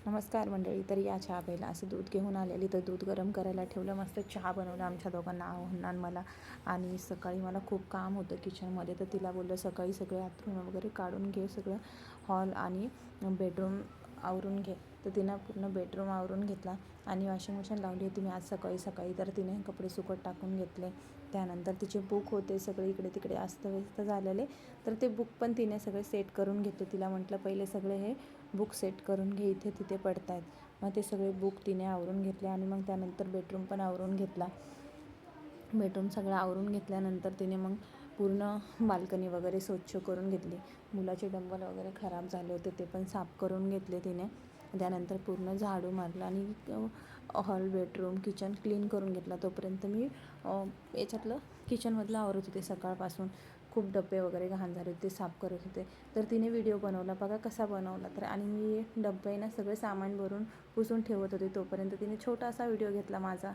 नमस्कार मंडळी. तर या चहा प्यायला असं दूध घेऊन आलेली, तर दूध गरम करायला ठेवलं, मस्त चहा बनवला आमच्या दोघांना, आव्हान मला. आणि सकाळी मला खूप काम होतं किचनमध्ये, तर तिला बोललं सकाळी सगळे अंथरूण वगैरे काढून घे, सगळं हॉल आणि बेडरूम आवरून घे. तर तिनं पूर्ण बेडरूम आवरून घेतला आणि वॉशिंग मशीन लावली होती मी आज सकाळी सकाळी. तर तिने कपडे सुकत टाकून घेतले. त्यानंतर तिचे बुक होते सगळे इकडे तिकडे अस्तव्यस्त झालेले, तर ते बुक पण तिने सगळे सेट करून घेतले. तिला म्हटलं पहिले सगळे हे बुक सेट करून घे, इथे तिथे पडत आहेत. मग ते सगळे बुक तिने आवरून घेतले आणि मग त्यानंतर बेडरूम पण आवरून घेतला. बेडरूम सगळं आवरून घेतल्यानंतर तिने मग पूर्ण बाल्कनी वगैरे स्वच्छ करून घेतली. मुलाचे डंबल वगैरे खराब झाले होते, ते पण साफ करून घेतले तिने. त्यानंतर पूर्ण झाडू मारला आणि हॉल, बेडरूम, किचन क्लीन करून घेतला. तोपर्यंत मी याच्यातलं किचनमधलं आवरत होते. सकाळपासून खूप डबे वगैरे घाण झाले होते, ते साफ करत होते. तर तिने व्हिडिओ बनवला, बघा कसा बनवला. तर आणि मी डब्बे ना सगळे सामान भरून पुसून ठेवत होते, तोपर्यंत तिने छोटासा व्हिडिओ घेतला माझा.